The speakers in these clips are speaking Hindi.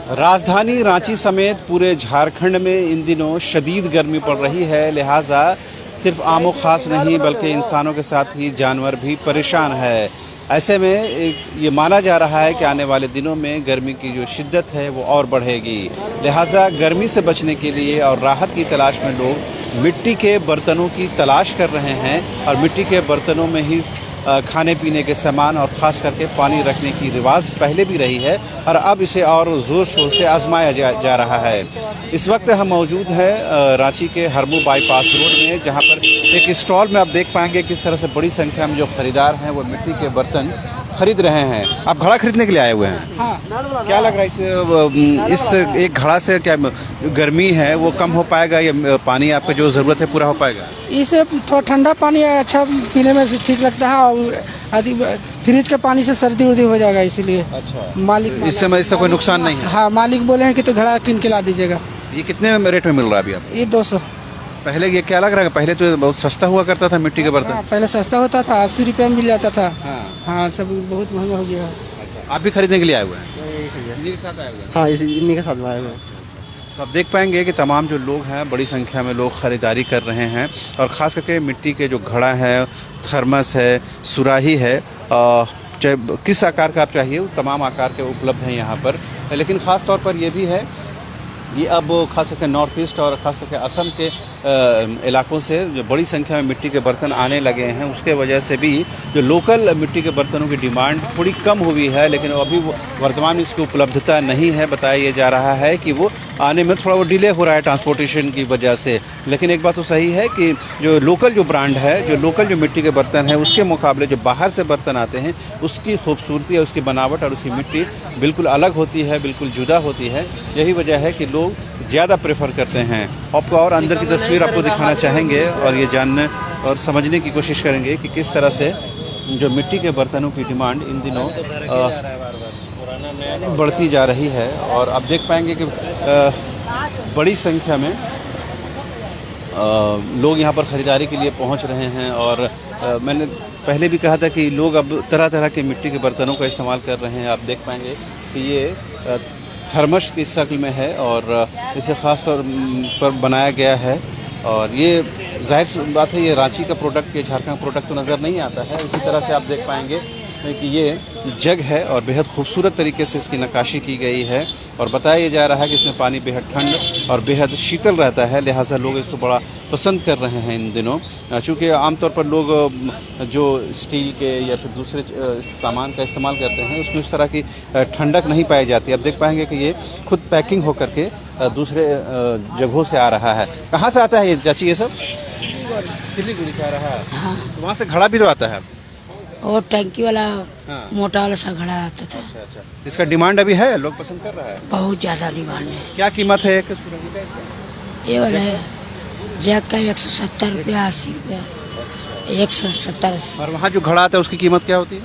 राजधानी रांची समेत पूरे झारखंड में इन दिनों शदीद गर्मी पड़ रही है। लिहाजा सिर्फ आमो खास नहीं बल्कि इंसानों के साथ ही जानवर भी परेशान है। ऐसे में ये माना जा रहा है कि आने वाले दिनों में गर्मी की जो शिद्दत है वो और बढ़ेगी। लिहाजा गर्मी से बचने के लिए और राहत की तलाश में लोग मिट्टी के बर्तनों की तलाश कर रहे हैं और मिट्टी के बर्तनों में ही खाने पीने के सामान और ख़ास करके पानी रखने की रिवाज पहले भी रही है और अब इसे और ज़ोर शोर से आजमाया जा रहा है। इस वक्त हम मौजूद हैं रांची के हरमू बाईपास रोड में, जहां पर एक स्टॉल में आप देख पाएंगे किस तरह से बड़ी संख्या में जो ख़रीदार हैं वो मिट्टी के बर्तन खरीद रहे हैं। आप घड़ा खरीदने के लिए आए हुए हैं? हाँ। क्या लग रहा है इस एक घड़ा से क्या गर्मी है वो कम हो पाएगा या पानी आपका जो ज़रूरत है पूरा हो पाएगा? इससे थोड़ा ठंडा पानी अच्छा पीने में ठीक लगता है और फ्रिज के पानी से सर्दी उर्दी हो जाएगा, इसीलिए। अच्छा। मालिक इससे कोई नुकसान नहीं है? हाँ, मालिक बोले हैं कि तो घड़ा किन के ला दीजिएगा। ये कितने रेट में मिल रहा है अभी आपको? ये 200। पहले ये क्या लग रहा है? पहले तो बहुत सस्ता हुआ करता था मिट्टी के बर्तन। हाँ, पहले सस्ता होता था, 80 रुपये में मिल जाता था। हाँ, सब बहुत महंगा हो गया। आप भी खरीदने के लिए आए हुए हैं? इन्हीं के साथ आए हुए हैं? हाँ, इन्हीं के साथ आए हुए हैं। तो आप देख पाएंगे कि तमाम जो लोग हैं बड़ी संख्या में लोग ख़रीदारी कर रहे हैं और ख़ास करके मिट्टी के जो घड़ा है, थर्मस है, सुराही है, चाहे किस आकार का आप चाहिए वो तमाम आकार के उपलब्ध हैं यहाँ पर। लेकिन ख़ास तौर पर ये भी है, ये अब खास करके नॉर्थ ईस्ट और ख़ास करके असम के इलाकों से जो बड़ी संख्या में मिट्टी के बर्तन आने लगे हैं, उसके वजह से भी जो लोकल मिट्टी के बर्तनों की डिमांड थोड़ी कम हुई है। लेकिन अभी वर्तमान में इसकी उपलब्धता नहीं है। बताया जा रहा है कि वो आने में थोड़ा वो डिले हो रहा है ट्रांसपोर्टेशन की वजह से। लेकिन एक बात तो सही है कि जो लोकल जो ब्रांड है, जो लोकल जो मिट्टी के बर्तन है, उसके मुकाबले जो बाहर से बर्तन आते हैं उसकी खूबसूरती और उसकी बनावट और उसकी मिट्टी बिल्कुल अलग होती है, बिल्कुल जुदा होती है। यही वजह है कि लोग ज़्यादा प्रेफर करते हैं। आपको और अंदर की तस्वीर आपको दिखाना चाहेंगे और ये जानने और समझने की कोशिश करेंगे कि किस तरह से जो मिट्टी के बर्तनों की डिमांड इन दिनों बढ़ती जा रही है। और आप देख पाएंगे कि बड़ी संख्या में लोग यहाँ पर ख़रीदारी के लिए पहुँच रहे हैं। और मैंने पहले भी कहा था कि लोग अब तरह तरह के मिट्टी के बर्तनों का इस्तेमाल कर रहे हैं। आप देख पाएंगे कि ये थर्मस की शक्ल में है और इसे ख़ास तौर पर बनाया गया है। और ये जाहिर सी बात है, ये रांची का प्रोडक्ट, ये झारखंड प्रोडक्ट तो नज़र नहीं आता है। उसी तरह से आप देख पाएंगे कि ये जग है और बेहद खूबसूरत तरीके से इसकी नक्काशी की गई है। और बताया जा रहा है कि इसमें पानी बेहद ठंड और बेहद शीतल रहता है, लिहाजा लोग इसको बड़ा पसंद कर रहे हैं इन दिनों। चूँकि आमतौर पर लोग जो स्टील के या फिर दूसरे सामान का इस्तेमाल करते हैं उसमें उस तरह की ठंडक नहीं पाई जाती। अब देख पाएंगे कि ये खुद पैकिंग होकर के दूसरे जगहों से आ रहा है। कहाँ से आता है ये चाची? ये सब सिलीगुड़ी से आ रहा है। हाँ। तो वहाँ से घड़ा भी तो आता है और टंकी वाला, हाँ। मोटा वाला सा घड़ा आता था। अच्छा। इसका डिमांड अभी है, लोग पसंद कर रहा है? बहुत ज्यादा डिमांड है। क्या कीमत है एक सुराही का इसका? ये वाला है जग का 170 रुपया, 80 रुपया, 170। और वहाँ जो घड़ा आता है उसकी कीमत क्या होती है?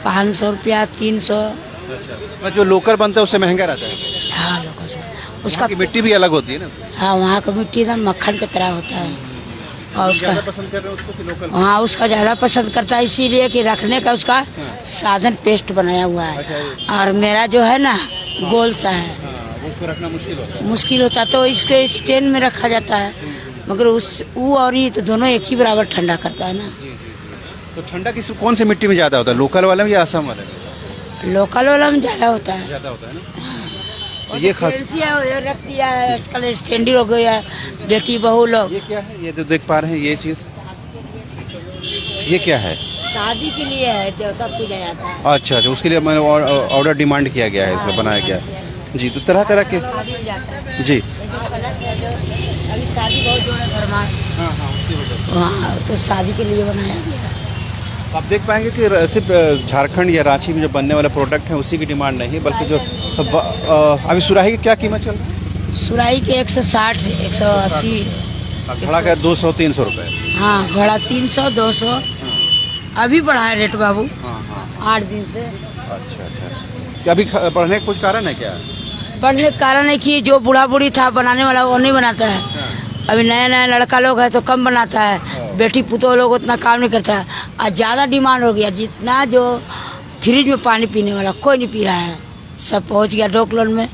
500 रुपया, 300। अच्छा। जो लोकल बनता है उससे महंगा रहता है? हाँ, लोगों से उसका की मिट्टी भी अलग होती है ना? हाँ, वहाँ का मिट्टी एकदम मक्खन की तरह होता है। और उसका पसंद कर रहे हैं उसको कि लोकल? हाँ, उसका ज़्यादा पसंद करता है, इसीलिए कि रखने का उसका साधन पेस्ट बनाया हुआ है। अच्छा। और मेरा जो है ना गोल सा है, उसको रखना मुश्किल होता है, तो इसके स्टैंड में रखा जाता है। मगर वो और ये तो दोनों एक ही बराबर ठंडा करता है ना। तो ठंडा कौन से मिट्टी में ज़्यादा होता है, लोकल वाले में या असम वाले में? लोकल वाला में ज़्यादा होता है। ज़्यादा होता है ना। तो ये खास रख दिया है, आजकल स्टैंडी हो गया है, बेटी बहू लोग। ये क्या है? ये तो देख पा रहे हैं ये चीज़, ये क्या है? शादी के लिए है, देवता पूजा जाता है। अच्छा, उसके लिए मैंने ऑर्डर डिमांड किया गया है, इसमें बनाया गया जी। तो तरह तरह के जी। अभी शादी बहुत जोड़ है घर में। हाँ, तो शादी के लिए बनाया गया है। आप देख पाएंगे कि सिर्फ झारखंड या रांची में जो बनने वाले प्रोडक्ट हैं उसी की डिमांड नहीं, बल्कि जो अभी सुराही की क्या कीमत चल रही है? सुराही के 160, 180। घड़ा का 200-300 रुपये। हाँ, घड़ा 300, 200। अभी बढ़ा है रेट बाबू। हाँ। 8 दिन से। अच्छा। क्या अभी बढ़ने का कुछ कारण है क्या? बढ़ने का कारण है कि जो बूढ़ा बूढ़ी था बनाने वाला वो नहीं बनाता है। अभी नया नया लड़का लोग है तो कम बनाता है, बेटी पुतोह लोग उतना काम नहीं करता है। और ज़्यादा डिमांड हो गया, जितना जो फ्रिज में पानी पीने वाला कोई नहीं पी रहा है। सब पहुंच गया डोकलन में।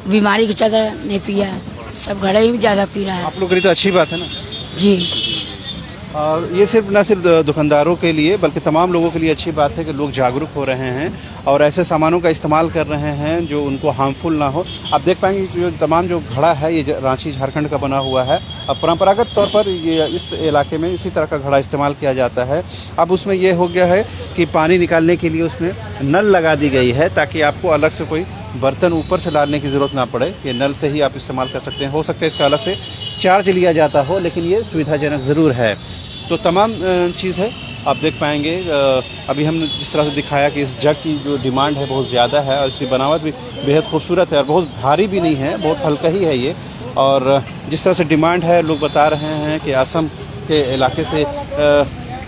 बीमारी की ज्यादा नहीं पिया, सब घड़े ही ज्यादा पी रहा है। आप लोग के लिए तो अच्छी बात है ना। जी और ये सिर्फ न सिर्फ दुकानदारों के लिए बल्कि तमाम लोगों के लिए अच्छी बात है कि लोग जागरूक हो रहे हैं और ऐसे सामानों का इस्तेमाल कर रहे हैं जो उनको हार्मफुल ना हो। आप देख पाएंगे कि जो तमाम जो घड़ा है ये रांची झारखंड का बना हुआ है। अब परंपरागत तौर पर ये इस इलाके में इसी तरह का घड़ा इस्तेमाल किया जाता है। अब उसमें ये हो गया है कि पानी निकालने के लिए उसमें नल लगा दी गई है ताकि आपको अलग से कोई बर्तन ऊपर से डालने की ज़रूरत ना पड़े। ये नल से ही आप इस्तेमाल कर सकते हैं। हो सकता है इसका अलग से चार्ज लिया जाता हो, लेकिन ये सुविधाजनक ज़रूर है। तो तमाम चीज़ है आप देख पाएंगे। अभी हमने जिस तरह से दिखाया कि इस जग की जो डिमांड है बहुत ज़्यादा है और इसकी बनावट भी बेहद खूबसूरत है और बहुत भारी भी नहीं है, बहुत हल्का ही है ये। और जिस तरह से डिमांड है लोग बता रहे हैं कि असम के इलाके से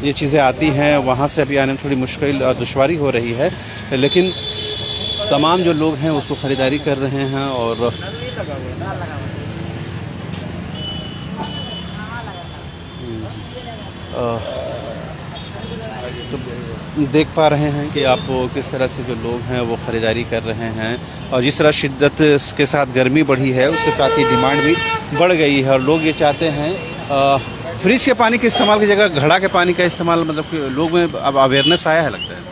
ये चीज़ें आती हैं, वहाँ से अभी आने में थोड़ी मुश्किल और दुश्वारी हो रही है, लेकिन तमाम जो लोग हैं उसको ख़रीदारी कर रहे हैं। और तो देख पा रहे हैं कि आप किस तरह से जो लोग हैं वो ख़रीदारी कर रहे हैं और जिस तरह शिद्दत के साथ गर्मी बढ़ी है उसके साथ ही डिमांड भी बढ़ गई है और लोग ये चाहते हैं फ्रिज के पानी के इस्तेमाल की जगह घड़ा के पानी का इस्तेमाल, मतलब कि लोग में अब अवेयरनेस आया है लगता है।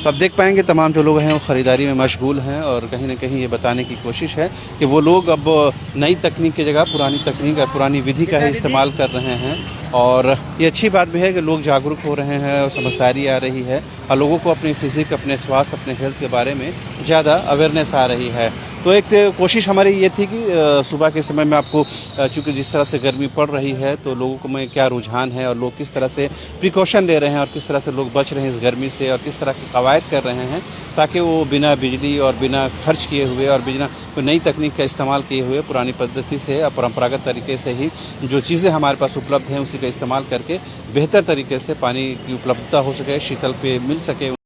तो आप देख पाएंगे तमाम जो लोग हैं वो ख़रीदारी में मशगूल हैं और कहीं ना कहीं ये बताने की कोशिश है कि वो लोग अब नई तकनीक की जगह पुरानी तकनीक और पुरानी विधि का ही इस्तेमाल कर रहे हैं। और ये अच्छी बात भी है कि लोग जागरूक हो रहे हैं और समझदारी आ रही है और लोगों को अपने फिज़िक, अपने स्वास्थ्य, अपने हेल्थ के बारे में ज़्यादा अवेयरनेस आ रही है। तो एक कोशिश हमारी ये थी कि सुबह के समय में आपको, चूँकि जिस तरह से गर्मी पड़ रही है तो लोगों को में क्या रुझान है और लोग किस तरह से प्रिकॉशन ले रहे हैं और किस तरह से लोग बच रहे हैं इस गर्मी से और किस तरह की कवायद कर रहे हैं ताकि वो बिना बिजली और बिना खर्च किए हुए और बिना कोई नई तकनीक का इस्तेमाल किए हुए पुरानी पद्धति से और परंपरागत तरीके से ही जो चीज़ें हमारे पास उपलब्ध हैं उसी का इस्तेमाल करके बेहतर तरीके से पानी की उपलब्धता हो सके, शीतल पे मिल सके।